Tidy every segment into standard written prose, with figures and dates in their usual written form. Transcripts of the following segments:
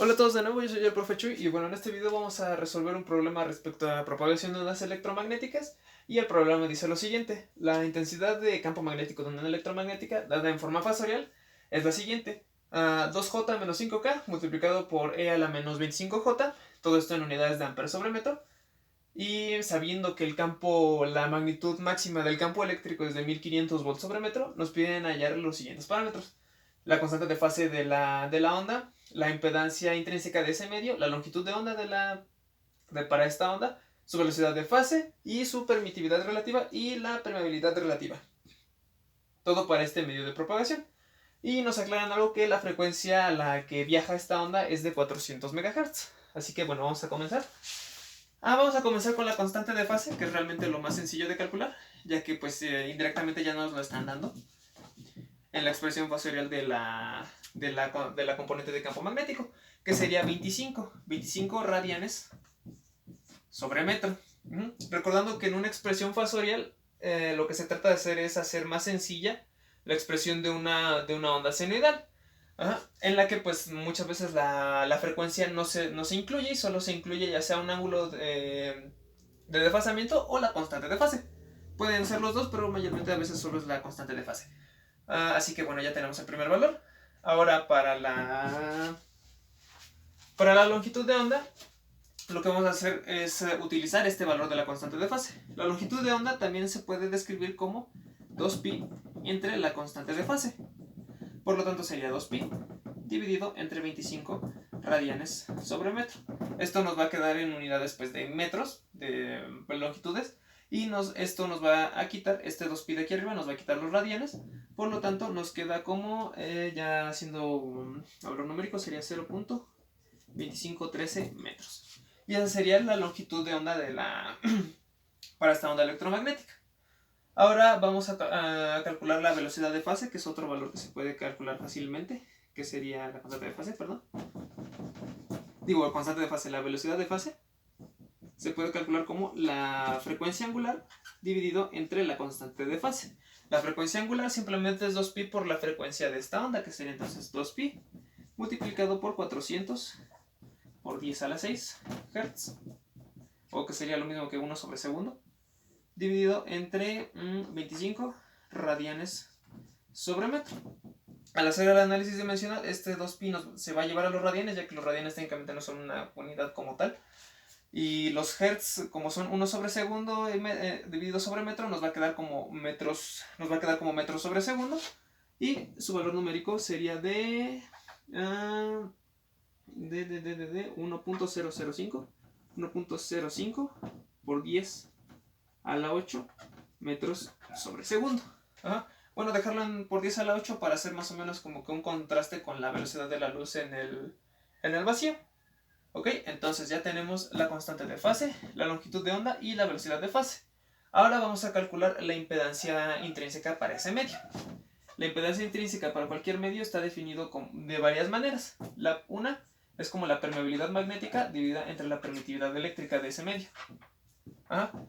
Hola a todos de nuevo, yo soy el Profe Chuy y bueno, en este video vamos a resolver un problema respecto a la propagación de ondas electromagnéticas y el problema dice lo siguiente: la intensidad de campo magnético de una onda electromagnética dada en forma fasorial es la siguiente: 2J menos 5K multiplicado por E a la menos 25J, todo esto en unidades de amperes sobre metro, y sabiendo que la magnitud máxima del campo eléctrico es de 1500 volts sobre metro, nos piden hallar los siguientes parámetros: la constante de fase de la onda, la impedancia intrínseca de ese medio, la longitud de onda para esta onda, su velocidad de fase y su permitividad relativa y la permeabilidad relativa. Todo para este medio de propagación. Y nos aclaran algo, que la frecuencia a la que viaja esta onda es de 400 MHz. Así que bueno, vamos a comenzar. Vamos a comenzar con la constante de fase, que es realmente lo más sencillo de calcular, ya que pues indirectamente ya nos lo están dando en la expresión fasorial de la componente de campo magnético, que sería 25 radianes sobre metro. Recordando que en una expresión fasorial lo que se trata de hacer es hacer más sencilla la expresión de una onda senoidal. En la que pues muchas veces la frecuencia no se incluye y solo se incluye ya sea un ángulo de desfasamiento o la constante de fase. Pueden ser los dos, pero mayormente a veces solo es la constante de fase. Así que bueno, ya tenemos el primer valor. Ahora para la longitud de onda, lo que vamos a hacer es utilizar este valor de la constante de fase. La longitud de onda también se puede describir como 2pi entre la constante de fase. Por lo tanto sería 2pi dividido entre 25 radianes sobre metro. Esto nos va a quedar en unidades pues, de metros, de longitudes, y esto nos va a quitar, este 2pi de aquí arriba nos va a quitar los radianes. Por lo tanto nos queda como, ya haciendo un valor numérico, sería 0.2513 metros. Y esa sería la longitud de onda para esta onda electromagnética. Ahora vamos a calcular la velocidad de fase, que es otro valor que se puede calcular fácilmente, que sería la constante de fase, perdón. Digo, constante de fase, la velocidad de fase se puede calcular como la frecuencia angular dividido entre la constante de fase. La frecuencia angular simplemente es 2pi por la frecuencia de esta onda, que sería entonces 2pi multiplicado por 400 por 10 a la 6 Hz, o que sería lo mismo que 1 sobre segundo, dividido entre 25 radianes sobre metro. Al hacer el análisis dimensional, este 2pi se va a llevar a los radianes, ya que los radianes técnicamente no son una unidad como tal. Y los hertz, como son 1 sobre segundo dividido sobre metro, nos va a quedar como metros sobre segundo. Y su valor numérico sería de 1.005 por 10 a la 8 metros sobre segundo. Bueno, dejarlo por 10 a la 8 para hacer más o menos como que un contraste con la velocidad de la luz en el vacío. Ok, entonces ya tenemos la constante de fase, la longitud de onda y la velocidad de fase. Ahora vamos a calcular la impedancia intrínseca para ese medio. La impedancia intrínseca para cualquier medio está definido de varias maneras. Una es como la permeabilidad magnética dividida entre la permitividad eléctrica de ese medio.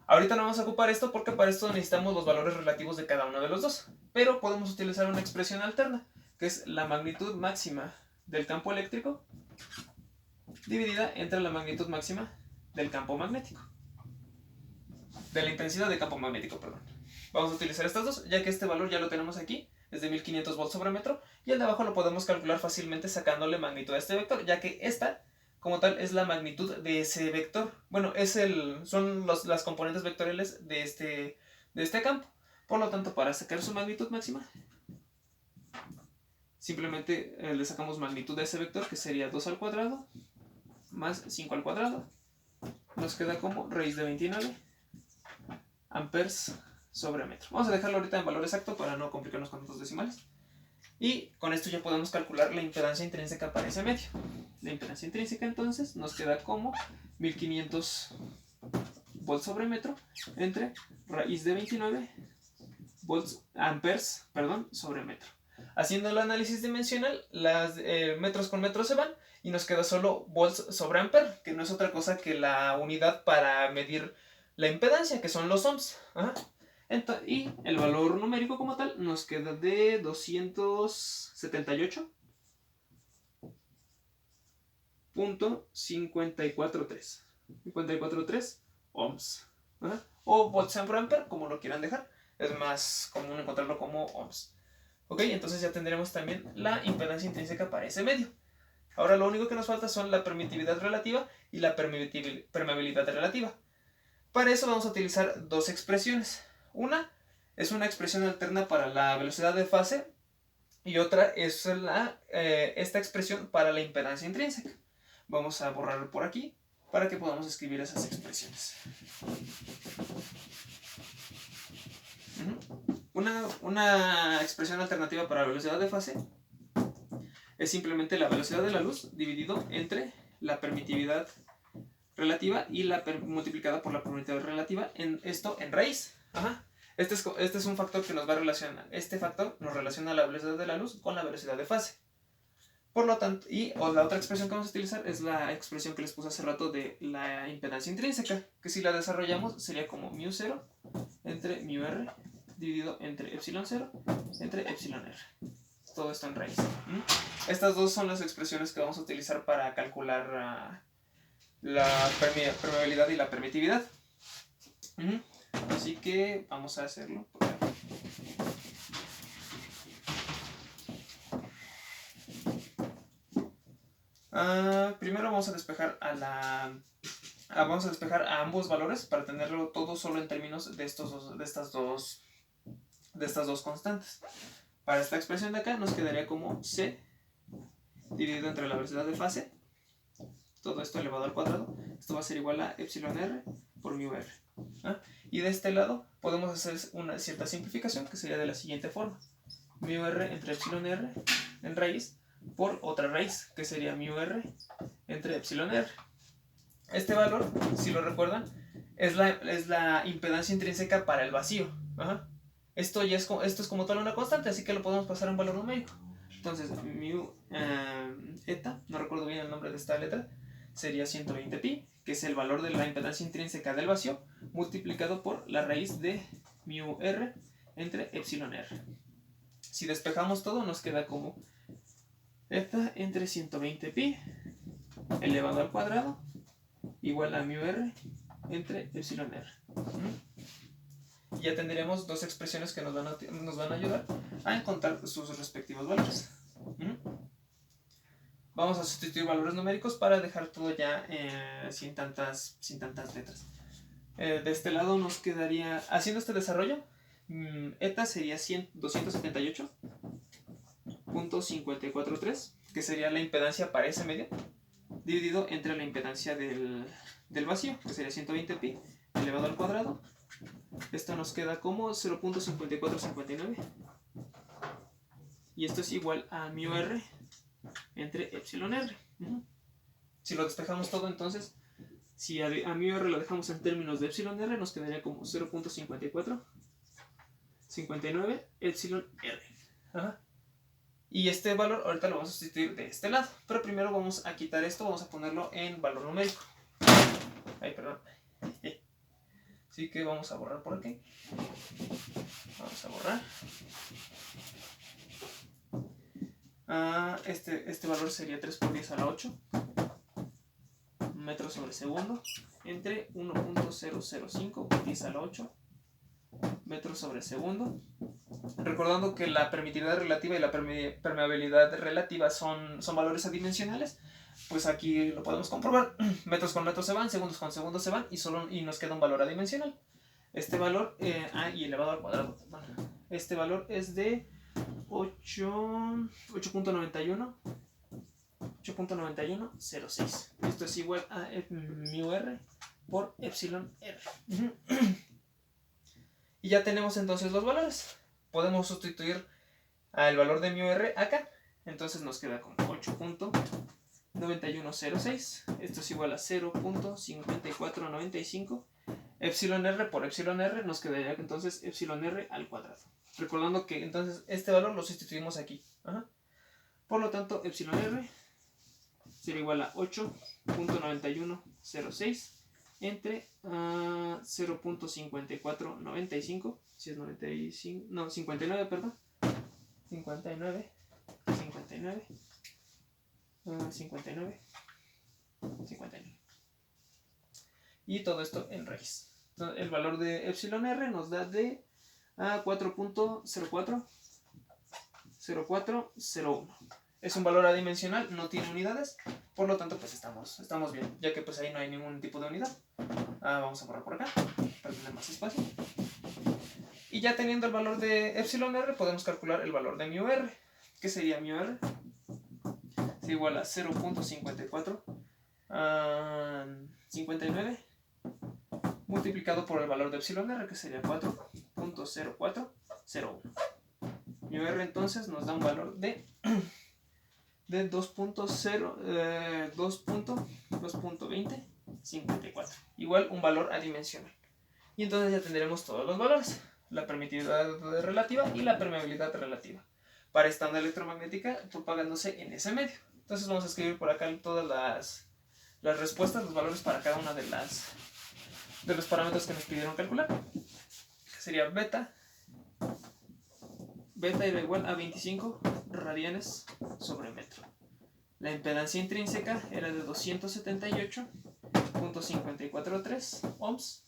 Ahorita no vamos a ocupar esto porque para esto necesitamos los valores relativos de cada uno de los dos. Pero podemos utilizar una expresión alterna, que es la magnitud máxima del campo eléctrico dividida entre la magnitud máxima del campo magnético. De la intensidad de campo magnético, perdón. Vamos a utilizar estas dos, ya que este valor ya lo tenemos aquí, es de 1500 volts sobre metro, y el de abajo lo podemos calcular fácilmente sacándole magnitud a este vector, ya que esta, como tal, es la magnitud de ese vector. Bueno, son las componentes vectoriales de este campo. Por lo tanto, para sacar su magnitud máxima, simplemente le sacamos magnitud a ese vector, que sería 2 al cuadrado más 5 al cuadrado. Nos queda como raíz de 29 amperes sobre metro. Vamos a dejarlo ahorita en valor exacto para no complicarnos con datos decimales. Y con esto ya podemos calcular la impedancia intrínseca para ese medio. La impedancia intrínseca entonces nos queda como 1500 volts sobre metro entre raíz de 29 amperes sobre metro. Haciendo el análisis dimensional, las metros con metros se van y nos queda solo volts sobre ampere, que no es otra cosa que la unidad para medir la impedancia, que son los ohms. Y el valor numérico como tal nos queda de 278 0.543. 543 ohms. ¿Verdad? O volts por ampere, como lo quieran dejar. Es más común encontrarlo como ohms. Ok, entonces ya tendremos también la impedancia intrínseca para ese medio. Ahora lo único que nos falta son la permitividad relativa y la permeabilidad relativa. Para eso vamos a utilizar dos expresiones. Una es una expresión alterna para la velocidad de fase y otra es esta expresión para la impedancia intrínseca. Vamos a borrarlo por aquí para que podamos escribir esas expresiones. Una expresión alternativa para la velocidad de fase es simplemente la velocidad de la luz dividido entre la permitividad relativa y multiplicada por la permitividad relativa, esto en raíz. Este es un factor que nos va a relacionar. Este factor nos relaciona la velocidad de la luz con la velocidad de fase. Por lo tanto, la otra expresión que vamos a utilizar es la expresión que les puse hace rato de la impedancia intrínseca, que si la desarrollamos sería como μ0 entre μr dividido entre ε0 entre εr. Todo esto en raíz. Estas dos son las expresiones que vamos a utilizar para calcular la permeabilidad y la permitividad. Así que vamos a hacerlo. Primero vamos a despejar a ambos valores para tenerlo todo solo en términos de estas dos constantes. Para esta expresión de acá nos quedaría como C dividido entre la velocidad de fase, todo esto elevado al cuadrado. Esto va a ser igual a εr por μr. Y de este lado podemos hacer una cierta simplificación que sería de la siguiente forma: μr entre εr en raíz por otra raíz que sería μr entre εr. Este valor, si lo recuerdan, es la impedancia intrínseca para el vacío. Esto es como tal una constante, así que lo podemos pasar a un valor numérico. Entonces, eta, no recuerdo bien el nombre de esta letra, sería 120pi, que es el valor de la impedancia intrínseca del vacío, multiplicado por la raíz de μr entre εr. Si despejamos todo, nos queda como eta entre 120pi elevado al cuadrado igual a μr entre εr. Ya tendremos dos expresiones que nos van a ayudar a encontrar sus respectivos valores. Vamos a sustituir valores numéricos para dejar todo ya sin tantas letras. De este lado nos quedaría, haciendo este desarrollo, eta sería 278.543, que sería la impedancia para ese medio, dividido entre la impedancia del vacío, que sería 120pi elevado al cuadrado. Esto nos queda como 0.5459 y esto es igual a μr entre εr. Si lo despejamos todo, entonces, si a μr lo dejamos en términos de εr, nos quedaría como 0.5459 εr. Y este valor ahorita lo vamos a sustituir de este lado, pero primero vamos a quitar esto, vamos a ponerlo en valor numérico. Ay, perdón. Así que vamos a borrar por aquí. Vamos a borrar. Este valor sería 3 por 10 a la 8 metros sobre segundo entre 1.005 por 10 a la 8 metros sobre segundo. Recordando que la permitividad relativa y la permeabilidad relativa son valores adimensionales, pues aquí lo podemos comprobar. Metros con metros se van, segundos con segundos se van y nos queda un valor adimensional. Este valor, y elevado al cuadrado. Bueno, este valor es de 8.9106. Esto es igual a μr por εr. Y ya tenemos entonces los valores. Podemos sustituir el valor de μr acá. Entonces nos queda como 8.9106. Esto es igual a 0.5495. εr por εr nos quedaría entonces εr al cuadrado. Recordando que entonces este valor lo sustituimos aquí. Por lo tanto, εr sería igual a 8.9106 entre 0.5495. Si es 95, no, 59, perdón. 59. 59. Y todo esto en raíz. Entonces, el valor de epsilon r nos da de 4.0401. Es un valor adimensional, no tiene unidades, por lo tanto pues estamos bien, ya que pues ahí no hay ningún tipo de unidad. Vamos a borrar por acá para tener más espacio. Y ya teniendo el valor de epsilon r, podemos calcular el valor de mu r. ¿Qué sería mu r? Es igual a 0.59 multiplicado por el valor de epsilon r, que sería 4.0401. Mu r entonces nos da un valor de 2.2054, igual un valor adimensional. Y entonces ya tendremos todos los valores, la permitividad relativa y la permeabilidad relativa, para esta onda electromagnética propagándose en ese medio. Entonces vamos a escribir por acá todas las respuestas, los valores para cada una de los parámetros que nos pidieron calcular, que sería beta era igual a 25 radianes sobre metro. La impedancia intrínseca era de 278.543 ohms.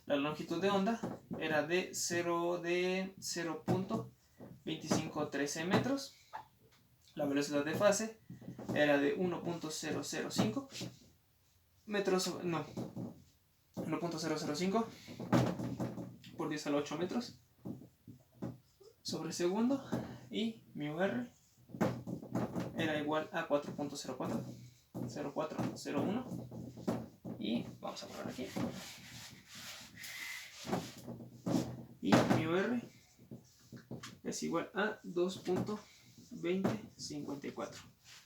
La longitud de onda era de 0.2513 metros. La velocidad de fase era de 1.005 metros, 1.005 por 10 a la 8 metros sobre segundo, y mu r era igual a 4.0401, y vamos a poner aquí, y mu r es igual a 2.2054.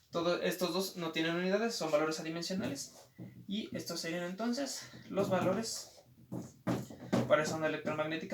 Todos estos dos no tienen unidades, son valores adimensionales, y estos serían entonces los valores para esa onda electromagnética